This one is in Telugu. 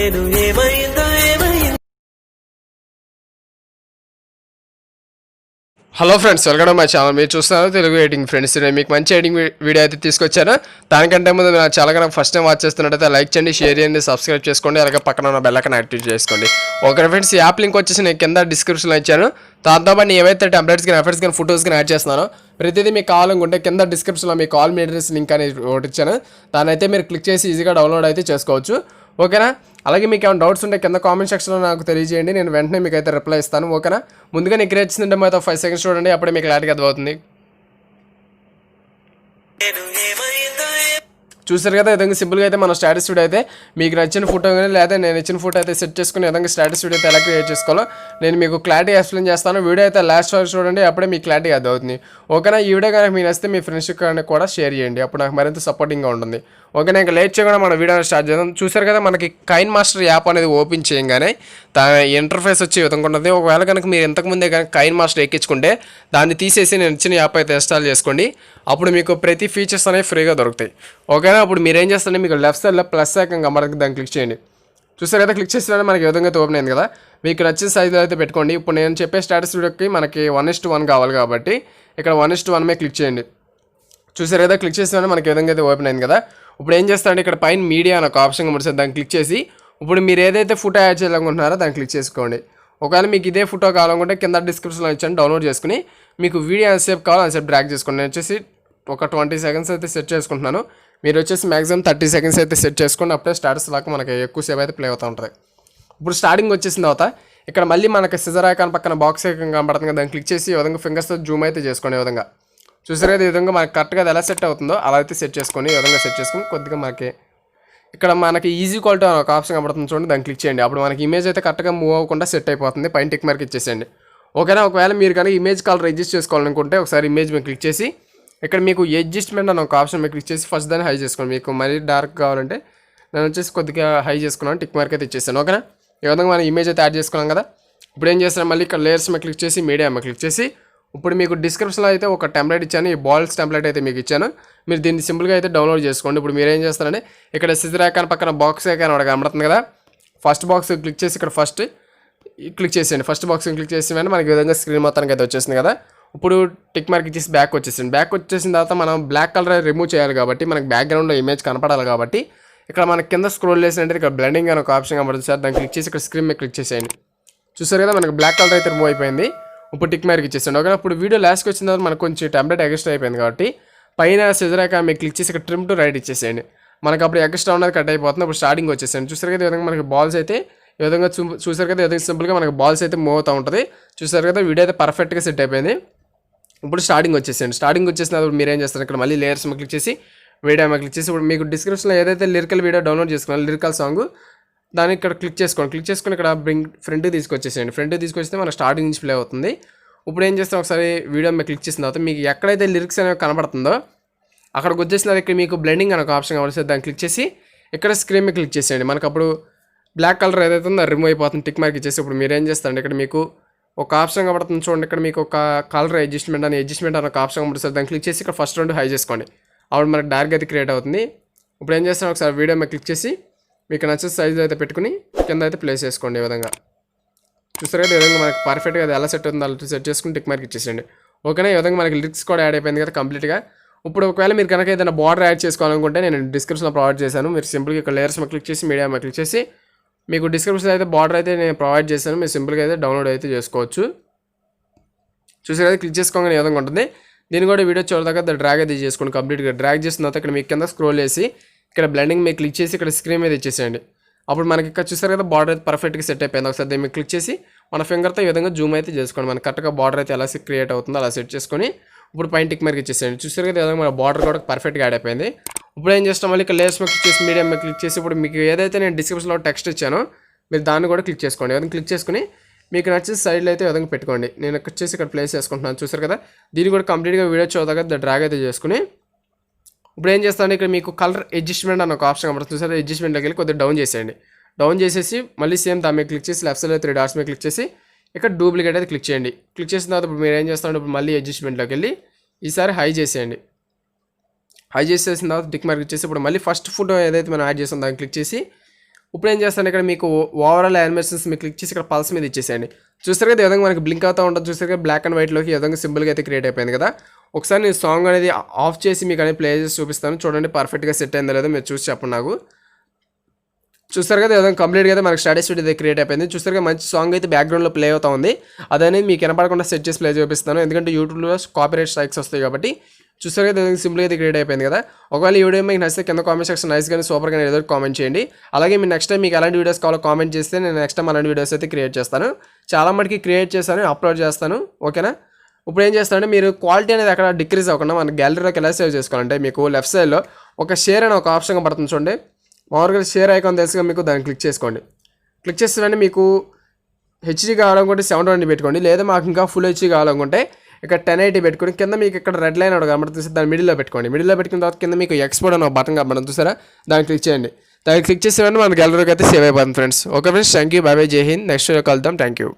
Hello friends, welcome my channel. మీరు చూస్తున్నారు తెలుగు ఎడిటింగ్ ఫ్రెండ్స్. నేను మీకు మంచి ఎడిటింగ్ వీడియో అయితే తీసుకొచ్చాను. దానికంటే ముందు నా ఛానల్ ఫస్ట్ టైం వాచ్ చేస్తున్నట్టయితే లైక్ చేయండి, షేర్ చేయండి, సబ్స్క్రైబ్ చేసుకోండి. అలాగే పక్కన ఉన్న బెల్ ఐకాన్ యాక్టివేట్ చేసుకోండి. ఓకే ఫ్రెండ్స్, ఈ యాప్ లింక్ వచ్చేసి నేను కింద డిస్క్రిప్షన్లో ఇచ్చాను. దాంతోపాటు ఏవైతే టెంప్లెట్స్ కానీ ఎఫర్ట్స్ కానీ ఫోటోస్ కానీ యాడ్ చేస్తున్నానో ప్రతిదీ మీకు కావాలనుకుంటే కింద డిస్క్రిప్షన్లో మీకు కాల్ మీ అడ్రస్ లింక్ అనేది ఒకటి ఇచ్చాను. దాన్ని అయితే మీరు క్లిక్ చేసి ఈజీగా డౌన్లోడ్ అయితే చేసుకోవచ్చు. ఓకేనా? అలాగే మీకు ఏమైనా డౌట్స్ ఉంటే కింద కామెంట్ సెక్షన్లో నాకు తెలియజేయండి. నేను వెంటనే మీకు అయితే రిప్లై ఇస్తాను. ఓకేనా? ముందుగా నీకు వచ్చిందంటే మాతో 5 సెకండ్స్ చూడండి, అప్పుడే మీకు క్లారిటీ అర్థమవుతుంది. చూసారు కదా, విధంగా సింపుల్గా అయితే మన స్టాటస్ వీడియో అయితే మీకు నచ్చిన ఫోటో కానీ లేదా నేను ఇచ్చిన ఫోటో అయితే సెట్ చేసుకుని విధంగా స్టాటస్ వీడియో అయితే ఎలా క్రియేట్ చేసుకోవాలో నేను మీకు క్లారిటీ ఎక్స్ప్లెయిన్ చేస్తాను. వీడియో అయితే లాస్ట్ వరకు చూడండి, అప్పుడే మీకు క్లారిటీ అర్థమవుతుంది. ఓకేనా? ఈ వీడియో కనుక మీకు నచ్చితే మీ ఫ్రెండ్స్ కూడా షేర్ చేయండి, అప్పుడు నాకు మరింత సపోర్టింగ్గా ఉంటుంది. ఓకేనా? ఇంకా లేట్ చేయకుండా మన వీడియోని స్టార్ట్ చేద్దాం. చూసారు కదా, మనకి కైన్ మాస్టర్ యాప్ అనేది ఓపెన్ చేయగానే దాని ఇంటర్ఫేస్ వచ్చి విధంగా ఉంటుంది. ఒకవేళ కనుక మీరు ఇంతకుముందే కనుక కైన్ మాస్టర్ ఎక్కించుకుంటే దాన్ని తీసేసి నేను ఇచ్చిన యాప్ అయితే ఇన్స్టాల్ చేసుకోండి. అప్పుడు మీకు ప్రతి ఫీచర్స్ అనేవి ఫ్రీగా దొరుకుతాయి. ఓకేనా? అప్పుడు మీరు ఏం చేస్తారంటే మీకు లెఫ్ట్ సైడ్లో ప్లస్ ఐకాన్ కనబడుతుంది, దాన్ని క్లిక్ చేయండి. చూసారు కదా, క్లిక్ చేసిన మనకి విధంగా అయితే ఓపెన్ అయింది కదా. మీకు నచ్చిన సైజులో అయితే పెట్టుకోండి. ఇప్పుడు నేను చెప్పే స్టాటస్ వీడియోకి మనకి 1:1 కావాలి కాబట్టి ఇక్కడ 1:1 క్లిక్ చేయండి. చూసారు కదా, క్లిక్ చేసిన మనకి విధంగా అయితే ఓపెన్ అయింది కదా. ఇప్పుడు ఏం చేస్తారంటే ఇక్కడ పైన మీడియా అని ఒక ఆప్షన్ కనబడుతుంది, దాన్ని క్లిక్ చేసి ఇప్పుడు మీరు ఏదైతే ఫోటో యాడ్ చేయాలనుకుంటున్నారో దాన్ని క్లిక్ చేసుకోండి. ఒకవేళ మీకు ఇదే ఫోటో కావాలనుకుంటే కింద డిస్క్రిప్షన్లో ఇచ్చాను, డౌన్లోడ్ చేసుకుని మీకు వీడియో ఎంతసేపు కావాలో అంతసేపు డ్రాగ్ చేసుకోండి. నేను వచ్చేసి ఒక 20 సెకండ్స్ అయితే సెట్ చేసుకుంటున్నాను. మీరు వచ్చేసి మ్యాక్సిమం 30 సెకండ్స్ అయితే సెట్ చేసుకోండి, అప్పుడే స్టాటస్ లాగా మనకి ఎక్కువసేపు అయితే ప్లే అవుతూ ఉంటుంది. ఇప్పుడు స్టార్టింగ్ వచ్చేసిన తర్వాత ఇక్కడ మళ్ళీ మనకి సిజర్ ఐకాన్ పక్కన బాక్స్ ఐకాన్ కనబడుతుంది, దాన్ని క్లిక్ చేసి ఈ విధంగా ఫింగర్స్తో జూమ్ అయితే చేసుకోండి. ఈ విధంగా చూసారు కదా, ఈ విధంగా మనకి కరెక్ట్గా అది ఎలా సెట్ అవుతుందో అలా అయితే సెట్ చేసుకొని ఈ విధంగా సెట్ చేసుకుని కొద్దిగా మనకి ఇక్కడ మనకి ఈజీ క్వాలిటీ అని ఒక ఆప్షన్ కనబడుతుంది చూడండి, దాన్ని క్లిక్ చేయండి. అప్పుడు మనకి ఇమేజ్ అయితే కరెక్ట్గా మూవ్ అవ్వకుండా సెట్ అయిపోతుంది. పైన టిక్ మార్క్ ఇచ్చేసేయండి. ఓకేనా? ఒకవేళ మీరు కానీ ఇమేజ్ కలర్ అడ్జస్ట్ చేసుకోవాలనుకుంటే ఒకసారి ఇమేజ్ మీద క్లిక్ చేసి ఇక్కడ మీకు అడ్జస్ట్మెంట్ అని ఒక ఆప్షన్ మీద క్లిక్ చేసి ఫస్ట్ దాన్ని హై చేసుకోండి. మీకు మరీ డార్క్ కావాలంటే నేను వచ్చేసి కొద్దిగా హై చేసుకున్నాను, టిక్ మార్క్ అయితే ఇచ్చేసాను. ఓకేనా? ఈ విధంగా మనం ఇమేజ్ అయితే యాడ్ చేసుకున్నాం కదా. ఇప్పుడు ఏం చేస్తాను, మళ్ళీ ఇక్కడ లేయర్స్ మీద క్లిక్ చేసి మీడియా మీద క్లిక్ చేసి ఇప్పుడు మీకు డిస్క్రిప్షన్లో అయితే ఒక టెంప్లెట్ ఇచ్చాను, ఈ బాల్స్ టెంప్లెట్ అయితే మీకు ఇచ్చాను. మీరు దీన్ని సింపుల్గా అయితే డౌన్లోడ్ చేసుకోండి. ఇప్పుడు మీరు ఏం చేస్తారంటే ఇక్కడ సిజర్ ఐకాన్ పక్కన బాక్స్ ఐకాన్ ఒకటి కనబడుతుంది కదా, ఫస్ట్ బాక్స్ క్లిక్ చేసి ఇక్కడ ఫస్ట్ క్లిక్ చేసేయండి. ఫస్ట్ బాక్స్ క్లిక్ చేసిన వెంటనే మనకి విధంగా స్క్రీన్ మొత్తానికి అయితే వచ్చేసింది కదా. ఇప్పుడు టిక్ మార్క్ ఇచ్చేసి బ్యాక్ వచ్చేసింది. బ్యాక్ వచ్చేసిన తర్వాత మనం బ్లాక్ కలర్ రిమూవ్ చేయాలి కాబట్టి మనకి బ్యాక్గ్రౌండ్లో ఇమేజ్ కనపడాలి కాబట్టి ఇక్కడ మనకి కింద స్క్రోల్ చేసినట్టు ఇక్కడ బ్లెండింగ్ అని ఒక ఆప్షన్ కనబడుతుంది సార్, దాన్ని క్లిక్ చేసి ఇక్కడ స్క్రీన్ మీద క్లిక్ చేసేయండి. చూసారు కదా, మనకి బ్లాక్ కలర్ అయితే రిమూవ్ అయిపోయింది. ఇప్పుడు టిక్ మార్క్ ఇచ్చేసాను. ఓకే, ఇప్పుడు వీడియో లాస్ట్కి వచ్చిన తర్వాత మనకు కొంచెం టెంప్లెట్ ఎక్స్ట్రా అయిపోయింది కాబట్టి పైన సిజర్ ఐకాన్ మీకు క్లిక్ చేసి ఇక్కడ ట్రిమ్ టు రైట్ ఇచ్చేసేయండి. మనకు అప్పుడు ఎక్స్ట్రా ఉన్నది కట్ అయిపోతుంది. ఇప్పుడు స్టార్టింగ్ వచ్చేసాను. చూసారు కదా, ఈ విధంగా మనకి బాల్స్ అయితే ఈ విధంగా చూసారు కదా, ఈ విధంగా సింపుల్గా మనకి బాల్స్ అయితే మూవ్ అవుతూ ఉంటుంది. చూసారు కదా, వీడియో అయితే పర్ఫెక్ట్గా సెట్ అయిపోయింది. ఇప్పుడు స్టార్టింగ్ వచ్చేసేయండి. స్టార్టింగ్ వచ్చేసినప్పుడు మీరు ఏం చేస్తారు, ఇక్కడ మళ్ళీ లేయర్స్ మీద క్లిక్ చేసి వీడియో మీద క్లిక్ చేసి ఇప్పుడు మీకు డిస్క్రిప్షన్లో ఏదైతే లిరికల్ వీడియో డౌన్లోడ్ చేసుకున్నాను, లిరికల్ సాంగ్, దాన్ని ఇక్కడ క్లిక్ చేసుకోండి. క్లిక్ చేసుకుని ఇక్కడ ఫ్రంట్కి తీసుకొచ్చేసేయండి. ఫ్రంట్కి తీసుకొస్తే మన స్టార్టింగ్ నుంచి ప్లే అవుతుంది. ఇప్పుడు ఏం చేస్తాం, ఒకసారి వీడియో మీద క్లిక్ చేసిన తర్వాత మీకు ఎక్కడైతే లిరిక్స్ అనేవి కనబడుతుందో అక్కడికి వచ్చేసిన ఇక్కడ మీకు బ్లెండింగ్ అని ఒక ఆప్షన్ కావాలి, దాన్ని క్లిక్ చేసి ఇక్కడ స్క్రీన్ మీద క్లిక్ చేసేయండి. మనకు అప్పుడు బ్లాక్ కలర్ ఏదైతే ఉందో రిమూవ్ అయిపోతుంది. టిక్ మార్క్ ఇచ్చేసి ఇప్పుడు మీరు ఏం చేస్తారండి, ఇక్కడ మీకు ఒక ఆప్షన్ కనబడుతుంది చూడండి, ఇక్కడ మీకు ఒక కలర్ అడ్జస్ట్మెంట్ అని ఒక ఆప్షన్ కనబడుతుంది, దాన్ని క్లిక్ చేసి ఇక్కడ ఫస్ట్ రెండు హై చేసుకోండి. అప్పుడు మనకి డార్క్ అయితే క్రియేట్ అవుతుంది. ఇప్పుడు ఏం చేస్తాను, ఒకసారి వీడియో మీద క్లిక్ చేసి మీకు నచ్చిన సైజు అయితే పెట్టుకుని కింద అయితే ప్లేస్ చేసుకోండి. ఈ విధంగా చూస్తారు కదా, ఈ విధంగా మనకి పర్ఫెక్ట్గా అది ఎలా సెట్ అవుతుందో అలా సెట్ చేసుకుని టిక్ మార్క్ ఇచ్చేసేయండి. ఓకేనా? ఈ విధంగా మనకి లిరిక్స్ కూడా యాడ్ అయిపోయింది కదా కంప్లీట్గా. ఇప్పుడు ఒకవేళ మీరు కనుక ఏదైనా బార్డర్ యాడ్ చేసుకోవాలనుకుంటే నేను డిస్క్రిప్షన్లో ప్రొవైడ్ చేశాను. మీరు సింపుల్గా ఇక్కడ లేయర్స్ మీద క్లిక్ చేసి మీడియా మీద క్లిక్ చేసి మీకు డిస్క్రిప్షన్ అయితే బార్డర్ అయితే నేను ప్రొవైడ్ చేశాను. మీరు సింపుల్గా అయితే డౌన్లోడ్ అయితే చేసుకోవచ్చు. చూసారు కదా, క్లిక్ చేసుకోగానే ఈ విధంగా ఉంటుంది. దీన్ని కూడా వీడియో చూడదాకా డ్రాగ్ అయితే చేసుకోండి. కంప్లీట్గా డ్రాగ్ చేసిన తర్వాత ఇక్కడ మీకు కింద స్క్రోల్ చేసి ఇక్కడ బ్లెండింగ్ మీద క్లిక్ చేసి ఇక్కడ స్క్రీన్ మీద ఇచ్చేసేయండి. అప్పుడు మనకి ఇక్కడ చూసారు కదా, బార్డర్ అయితే పర్ఫెక్ట్గా సెట్ అయిపోయింది. ఒకసారి దీన్ని క్లిక్ చేసి మన ఫింగర్తో ఈ విధంగా జూమ్ అయితే చేసుకోండి. మనకి కరెక్ట్గా బార్డర్ అయితే ఎలా క్రియేట్ అవుతుందో అలా సెట్ చేసుకొని ఇప్పుడు పైన టిక్ మార్క్ ఇచ్చేసేయండి. చూసారు కదా, ఈ విధంగా మన బార్డర్ కూడా పర్ఫెక్ట్గా యాడ్ అయిపోయింది. ఇప్పుడు ఏం చేస్తాం, మళ్ళీ ఇక్కడ లేయర్స్ మీద క్లిక్ చేసి మీడియం మీద క్లిక్ చేసి ఇప్పుడు మీకు ఏదైతే నేను డిస్క్రిప్షన్లో టెక్స్ట్ ఇచ్చానో మీరు దాన్ని కూడా క్లిక్ చేసుకోండి. విధంగా క్లిక్ చేసుకుని మీకు నచ్చిన సైడ్లో అయితే విధంగా పెట్టుకోండి. నేను వచ్చేసి ఇక్కడ ప్లేస్ చేసుకుంటున్నాను. చూసారు కదా, దీన్ని కూడా కంప్లీట్గా వీడియో చూడగా డ్రాగ్ అయితే చేసుకుని ఇప్పుడు ఏం చేస్తాను, ఇక్కడ మీకు కలర్ అడ్జస్ట్మెంట్ అని ఒక ఆప్షన్ కనబడుతుంది. చూసారు, అడ్జస్ట్మెంట్లోకి వెళ్ళి కొద్దిగా డౌన్ చేసేయండి. డౌన్ చేసేసి మళ్ళీ సేమ్ దాని మీద క్లిక్ చేసి లెఫ్ట్ సైడ్లో 3 డాట్స్ మీద క్లిక్ చేసి ఇక్కడ డూప్లికేట్ అయితే క్లిక్ చేయండి. క్లిక్ చేసిన తర్వాత ఇప్పుడు మీరు ఏం చేస్తారంటే ఇప్పుడు మళ్ళీ అడ్జస్ట్మెంట్లోకి వెళ్ళి ఈసారి హై చేసేయండి. హై చేసేసిన తర్వాత టిక్ మార్క్ ఇచ్చేసి ఇప్పుడు మళ్ళీ ఫస్ట్ ఫోటో ఏదైతే మనం యాడ్ చేస్తాం దాన్ని క్లిక్ చేసి ఇప్పుడు ఏం చేస్తాను ఇక్కడ మీకు ఓవరాల్ యానిమేషన్స్ మీకు క్లిక్ చేసి ఇక్కడ పల్స్ మీద ఇచ్చేసేయండి. చూస్తారు కదా ఈ విధంగా మనకి బ్లింక్ అవుతూ ఉంటుంది. చూస్తారు కదా బ్లాక్ అండ్ వైట్లోకి ఈ విధంగా సింపుల్గా అయితే క్రియేట్ అయిపోయింది కదా. ఒకసారి నేను సాంగ్ అనేది ఆఫ్ చేసి మీకు అనేది ప్లే చేసి చూపిస్తాను. చూడండి పర్ఫెక్ట్గా సెట్ అయిందో లేదో మీరు చూసి చెప్పండి నాకు. చూస్తారు కదా ఏదైనా కంప్లీట్గా అయితే మనకి స్టాటిక్ స్టూడియో క్రియేట్ అయిపోయింది. చూస్తారు కదా మంచి సాంగ్ అయితే బ్యాక్గ్రౌండ్లో ప్లే అవుతా ఉంది. అదనేది మీకు వినపడకుండా సెట్ చేసి ప్లే చూపిస్తాను, ఎందుకంటే యూట్యూబ్లో కాపీరైట్ స్ట్రైక్స్ వస్తాయి కాబట్టి. చూస్తారు కదా సింపుల్గా అయితే క్రియేట్ అయిపోయింది కదా. ఒకవేళ ఈ వీడియో మీకు నచ్చితే కింద కామెంట్ సెక్షన్ నైస్ కానీ సూపర్ కానీ ఏదో కామెంట్ చేయండి. అలాగే మీరు నెక్స్ట్ టైం మీకు ఎలాంటి వీడియోస్ కావాలో కామెంట్ చేస్తే నేను నెక్స్ట్ టైం అలాంటి వీడియోస్ అయితే క్రియేట్ చేస్తాను. చాలా మటుకి క్రియేట్ చేస్తాను, అప్లోడ్ చేస్తాను. ఓకేనా. ఇప్పుడు ఏం చేస్తానంటే మీరు క్వాలిటీ అనేది అక్కడ డిక్రీజ్ అవ్వకుండా మన గ్యాలరీలోకి ఎలా సేవ్ చేసుకోవాలంటే మీకు లెఫ్ట్ సైడ్లో ఒక షేర్ అని ఒక ఆప్షన్ పడుతుంది చూడండి. మామూలుగా షేర్ ఐకాన్ తెలుసుగా మీకు, దాన్ని క్లిక్ చేసుకోండి. క్లిక్ చేస్తే మీకు హెచ్డీ కావాలనుకుంటే 720 పెట్టుకోండి, లేదా మాకు ఇంకా ఫుల్ హెచ్డీ కావాలనుకుంటే ఇక్కడ 1080 పెట్టుకోండి. కింద మీకు ఇక్కడ రెడ్ లైన్ ఒకటి కనబడుతుంది, దాన్ని మిడిల్లో పెట్టుకోండి. మిడిల్లో పెట్టుకున్న తర్వాత కింద మీకు ఎక్స్పోర్ట్ అని ఒక బటన్ కనబడుతుంది చూసారా, దాన్ని క్లిక్ చేయండి. దాన్ని క్లిక్ చేసేవన్నీ మన గ్యాలరీకి అయితే సేవ్ అయిపోతుంది friends. Okay friends, thank you, by by, జై హింద్. నెక్స్ట్ వీడియో కలుద్దాం. Thank you.